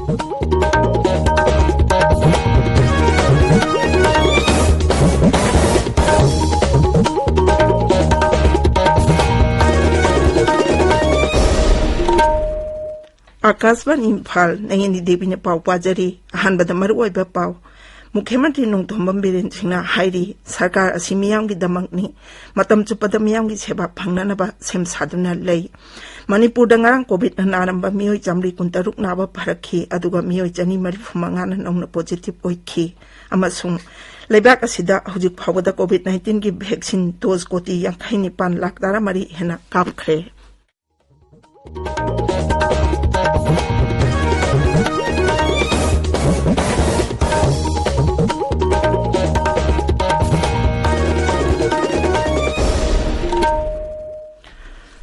आकाशवाणी इम्फाल नयनी देवी ने पाव पाजरी अहानबद मरुओइबा पाव मुख्यमंत्री नोंथोंबम बिरेन सिंहना हाइरी सरकार असि मियामगी दमकनी मतम चुपद मियामगी सेवा फंगननबा सेम सादुना लई मणिपुर दंगारंग कोविड नारंबा मियोय जामली कुंतरुक नाबा फरखी अदुगा मियोय जनी मरिफुमंगा नौना पॉजिटिव ओइखी अमसुंग लेबाक असिदा हुजिक फावदा कोविड-19 की वैक्सीन डोज कोटी 59 लाख तारा मरी हेना काबख्रे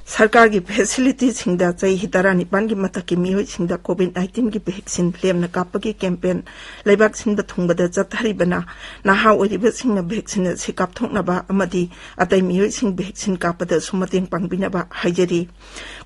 सरकार की फैसिलिटी सिंगदा चही 19 की मथक की मियोय सिंगदा कोविड-19 की वैक्सीन लेमना कापगी कैंपेन लेबाक सिंगदा थुंगबदा चथरिबना नहा ओरिबा सिंगना वैक्सीन से कापथोंगनाबा अमदी अतै मियोय सिंग वैक्सीन कापदा सुमतेंग पांगबिनाबा हाइजरी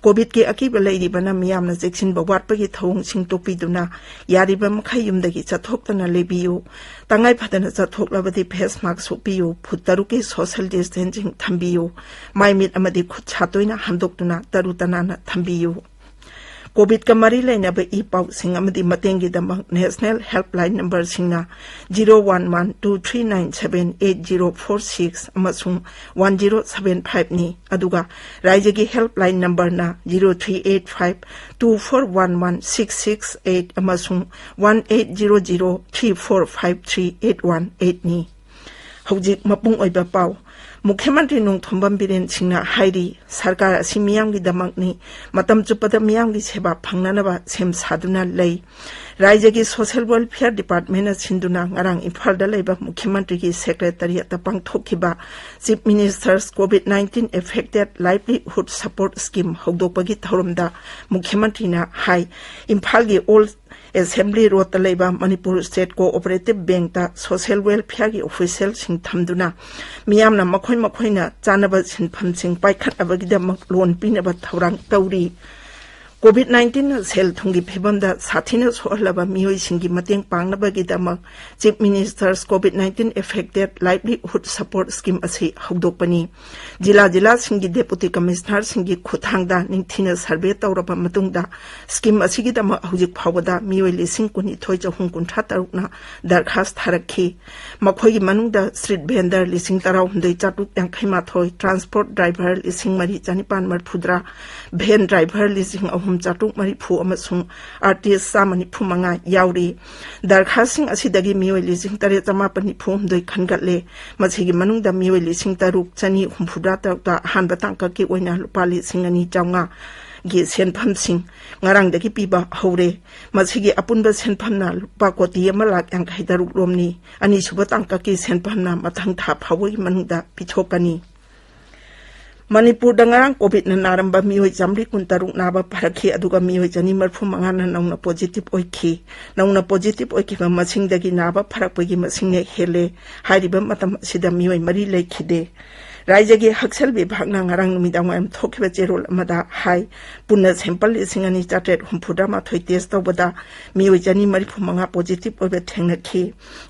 कोविड के अकीब लैरिबना मियामना वैक्सीन बवाटपगी थौंग सिंग तोपीदुना यारिबा मखै युमदगी चथोक्तना लेबियो तंगाई फदना चथोक्लबदी फेस मास्क सोपियो फुट तरुके सोशल डिस्टेंसिंग थंबियो माइमिट अमदी खुद छातोइना हमदोक्तुना तरु तनाना थंबियो कोविड का मरी लेनब ई पाउ सिंग अमदी मतेंगी दमक नेशनल हेल्पलाइन नंबर सिंगना 011239788046 अमसुंग 1075 नि अदुगा राज्य की हेल्पलाइन नंबर ना 0385241166 अमसुंग 1800345381 नि हौजिक मपुंग ओइबा पाउ मुख्यमंत्री नोंथोंबम बिरेन सिंहना हाइरी सरकार असि मियामगी दमकनी मतम चुपद मियामगी सेवा फंगननबा सेम सादुना लई राज्य की सोशल वेलफेयर डिपार्टमेंट सिंधुना ngarang इम्फालदा लेबा मुख्यमंत्री की सेक्रेटरिएट पांगथोखिबा चीफ मिनिस्टर्स कोविड-19 एफेक्टेड लाइवलीहुड सपोर्ट स्कीम हौदोपगी थौरमदा मुख्यमंत्री ना हाई इम्फाल की ओल्ड असेंबली रोड लेबा मणिपुर स्टेट कोऑपरेटिव बैंक ता सोशल वेलफेयर की ऑफिशियल सिंग थमदुना मियामना मखोइना चानबा सिनफम सिंग पाइखतबगीदमक लोन पिनबा थौरांग तौरी कोविड-19 सेल थुंगी फिबमदा साथिना सोहलबा मियोय सिंगी मतेंग पांगनबगीदमक चीफ मिनिस्टर्स कोविड-19 एफेक्टेड लाइवलीहुड सपोर्ट स्कीम असि हौदोकपनी जिला सिंगी डेप्यूटी कमिश्नर सिंगी खुथांगदा निंगथिना सर्वे तौरबा मतुंगदा स्कीम असिगीदमक हौजिक फावदा मियोय 19,953 ना दरखास्त थारखी मखोयगी मनुंगदा स्ट्रीट वेंडर 19,948 ट्रांसपोर्ट ड्राइवर 3,450 भेन ड्राइवर 3,440 आर्टिस्ट 195 याउरी दरखास्तिंग असिदगी मियोय 8,894 खनगतले मसिगी मनुंगदा मियोय 3,650 हानबा तांककी ओइना लुपा 2,200 गी सेनफमसिंग ngarangdagi piba hore masigi apunba senphamna lupa koti 1,50,000 romni ani suba tangka ki senphamna mathang tha phawoi manungda pichokani Manipur दंगारंग कोविड नारंबा मियोय जामली कुंतरुक नाबा फरखी अदुगा मियोय जनी मरफु मंगाना नौना पॉजिटिव ओइखी नौना पॉजिटिव ओइखिबा मसिंगदगी नाबा फरकपगी मसिंगने हेले हारिबा मतम सिदा मियोय मरी लेखिदे राज्य की हक्सल विभाग ngarang नुमिदांग थोखिबा जेरोल अमदा हाई पुन्ना सैंपल 2,434 टेस्ट तौबदा मियोय जनी मरफु मंगा पॉजिटिव ओइबा थेंगनखी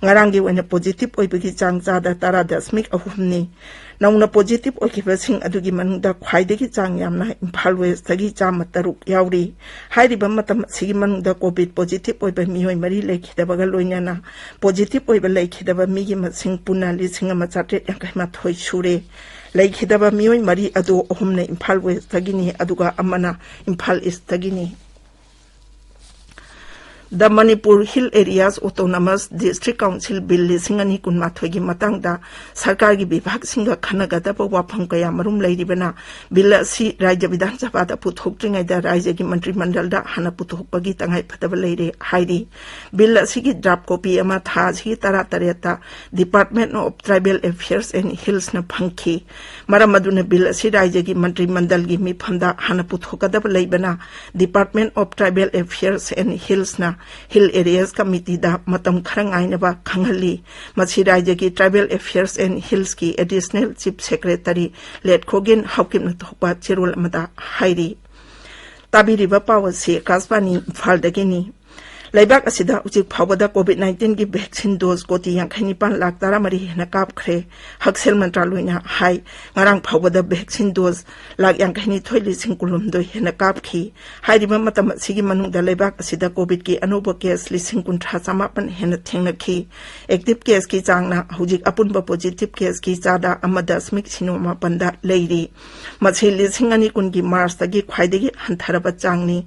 ngarang गी ओइना पॉजिटिव ओइबगी चांग चादा 10.3 नि नौना पॉजिटिव ओइखिबसिंग अदुगी मनुंगदा ख्वाइदगी चांग यामना इम्फाल वेस्ट तगी 3 याउरी हाइरिबा मतम सिगी मनुंगदा कोविड पॉजिटिव ओइबा मियोय मरी लेखिदबगा लोइनाना पॉजिटिव ओइबा लेखिदबा मिगी मसिंग पुन्ना 1,853 सुरे लेखिदबा मियोय मरी अदु अहुमने इम्फाल वेस्ट तगिनी अदुगा अमना इम्फाल ईस्ट तगिनी The Manipur Hill Areas Autonomous District Council Bill 2018 की मतंगदा सरकार की विभाग सिंगा खनगदबा वाफम कया मरुम लैरिबना बिल असि राज्य विधानसभादा पुथोक्ट्रिङैदा राज्य की मंत्रिमंडलदा हाना पुथोकपगी तंगाई फदब लैरे हाइरी बिल असि की ड्राफ्ट कॉपी अमा थासी 13 department of tribal affairs and hills न फंखी मरम अदुना बिल असि राज्य की मंत्रिमंडल की मिफमदा हाना पुथोकदब लैबना department of tribal affairs and hills न हिल एरियाज कमिटी दा मतम खरंग आइनबा खंगली मसी राज्य की ट्राइबल अफेयर्स एंड हिल्स की एडिशनल चीफ सेक्रेटरी लेट खोगिन हाउकिम थोपा चिरुल मदा हाइरी ताबिरिबा Pawase कासबानी फालदगिनी Laibak asida ujik phawada COVID-19 ki vaccine dose koti yang khanipan lak tara mari hena kap khre haksel mantraloina hai ngarang phawada vaccine dose lak yang khani thoili singkulum do hena kap khi hai ri matam sigi manung da laibak asida COVID ki anuba case li singkun tha samapan hena thengna khi active case ki changna hujik apunba positive case ki chada amada smik sinoma panda leiri machi li singani kun ki mars ta gi khwaidegi hantaraba changni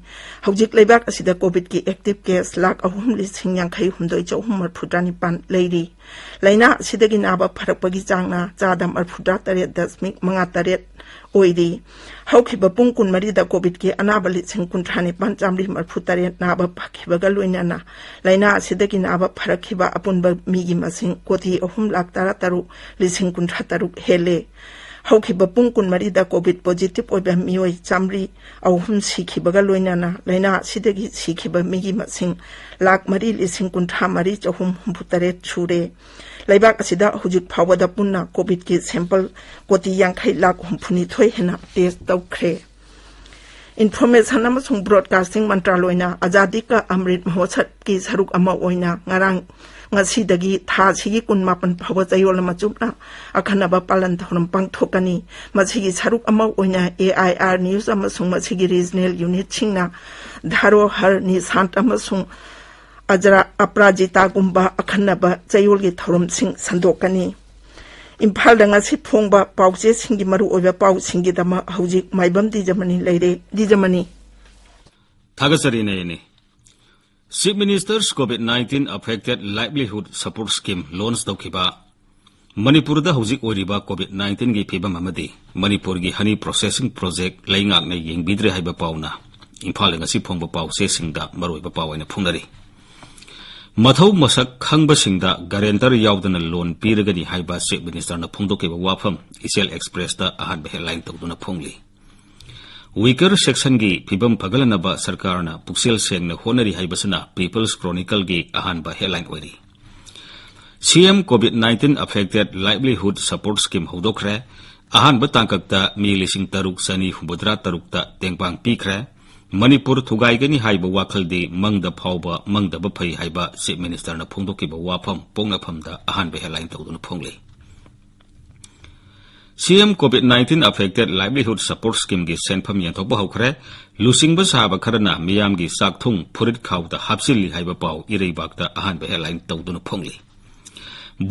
hujik laibak asida COVID ki active case lak ahum li singyang khai humdoi chawhum marphutani pan leiri laina sidagi naba pharakpagi changna chadam arphuta tare dasmik manga taret oidi haukiba pungkun mari da COVID ki anabali singkun thani pan chamli marphutare naba pakhibaga loinana laina sidagi naba pharakhiba apunba migi masing koti ahum lak tara taru li singkun thataru hele haukiba pungkun mari da COVID positive oiba mioi chamri ahum sikhibaga loinana laina sidagi sikhiba migi masing lak mari li singkun tha mari chahum humputare chure laibak asida hujik phawada punna COVID ki sample koti yankhai lak humphuni thoi hena test tawkhre information amasung broadcasting mantraloina azadi ka amrit mahotsak ki saruk ama oina ngarang ngasidagi tha sigi kunmapan phawa chayol machupna akhanaba palan thoram pangthokani masigi saruk ama oina AIR news amasung masigi regional unit chingna dharo har ni sant amasung ajra aprajita gumba akhanaba chayol gi thoram sing sandokani Imphal da ngasi phongba pause singi maru oiba pau singi dama hujik maibam di jamani leire di jamani Thagasari ne Chief Minister's COVID-19 affected livelihood support scheme loans daukiba Manipur da hujik oiriba COVID-19 gi phibam amadi Manipur gi honey processing project laingak na yengbidre haiba pauna Imphal da ngasi phongba pause singda maru oiba pawaina phungnari Mathau masak khangba singda guarantor yaudana loan piragani haiba Chief Minister na phongdoke ba wafam Isial Express da ahan ba headline tawduna phongli Weaker section gi phibam pagalanaba sarkar na puksel seng na honari haibasana People's Chronicle gi ahan ba headline oiri CM COVID-19 affected livelihood support scheme hodokre ahan ba tangkakta mi lising taruk sani humbudra tarukta tengpang pikre Manipur thugai gani haiba wakhaldi mangda phawba mangda ba phai haiba Chief Minister na phongdoki ba wafam pongna phamda ahan be headline tawduna phongli CM COVID-19 affected livelihood support scheme gi senpham yanthokba hokre lusingba sahaba kharana miyam gi sakthung phurit khawda hapsili haiba paw ireibakta ahan be headline tawduna phongli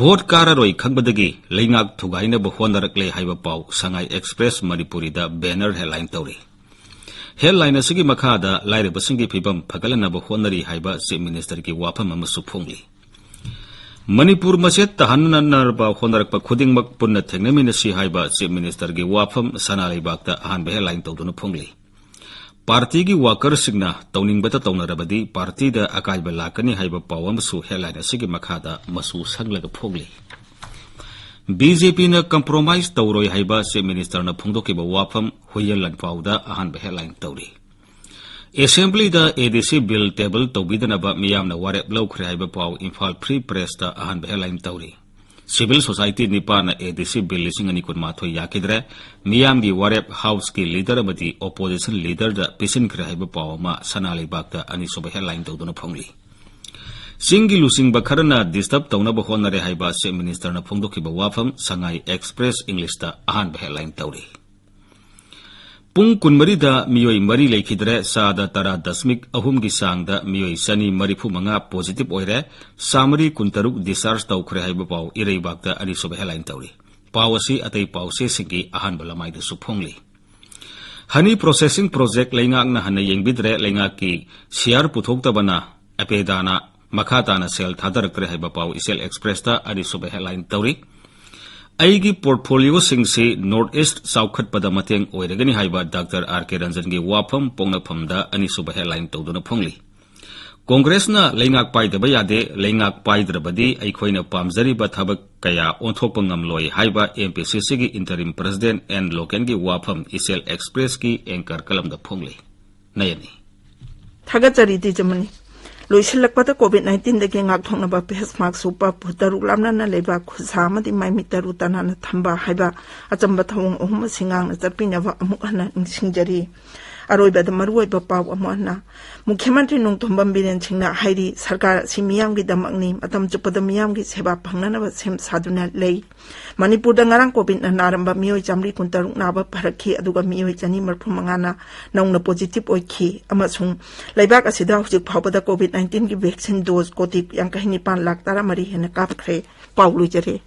Vote kararoi khangbadagi leingak thugaina ba honarakle haiba paw Sangai Express Manipuri da banner headline tawri Headline asigi makhada laire basingi phibam phagalana ba honari haiba Chief Minister ki wafam amasu phongli Manipur maset tahanna narba honarak pa khudingmak punna thengnami na si haiba Chief Minister ki wafam sanalai bakta ahan ba headline tawduna phongli Party ki worker singna tawning bata tawnarabadi party da akaiba lakani haiba pawam su headline asigi makhada masu sanglaga phongli BJP na compromise tawroi haiba Chief Minister na phongdoki ba wafam huyal lanpauda ahan ba headline tawri Assembly da ADC bill table tawbidana ba miyam na warep lawkhre haiba paw Imphal Free Press da ahan ba headline tawri Civil Society nipa na ADC bill lisingani kun mathoi yakidre miyam gi warep house ki leader amadi opposition leader da pisin khre haiba paw ma sanali bakta ani soba headline tawduna phongli Singi lusing bakharana disturb tawna ba honare haiba Chief Minister na phongdoki ba wafam Sangai Express English da ahan ba headline tawri Pung kunmari da miyoi mari lekhidre sada tara dasmik ahum gi sangda miyoi sani marifu manga positive oire samari kuntaruk discharge tawkhre haiba paw ireibakta ani soba headline tawri pawasi atai pawse singi ahan ba lamai da suphongli Honey processing project leingak na hana yengbidre leingak ki share puthokta bana apedana Makhatana sel thadarakre haiba paw Isial Express da ani soba headline tawri Aigi portfolio singsi Northeast Saukhat pada mateng oiragani haiba Dr. R.K. Ranjan gi wafam pongna phamda ani soba headline tawduna phongli Congress na leingak paidaba yade leingak paidrabadi aikhoina pamjariba thabak kaya onthokpa ngamloi haiba MPCC gi interim president and Loken gi wafam Isial Express ki anchor kalamda phongli nayani Thagachari di jamani Loisilakpata COVID-19 dagi ngak thongna ba face mask supa putaru lamna na leba khusama di mai mitaru tanana thamba haiba achamba thawong ohum singang na chapina ba amuk hana singjari अरोइबद मरुओइब पाव अमना मुख्यमंत्री नोंथोंबम villain सिंहना हाइरी सरकार असि मियामगी दमकनी मतम चुपद मियामगी सेवा फंगननब same सादुना लेई Manipur नगारां Covid नारंब मियोय 136 नाब फरखी अदुगा मियोय 235 ना नौना positive ओइखी अमसुंग लैबाक असिदा हुजिक फावबदा Covid 19 की vaccine dose कोटी 59 लाख 13 हेन कापख्रे पाउ लुजरे।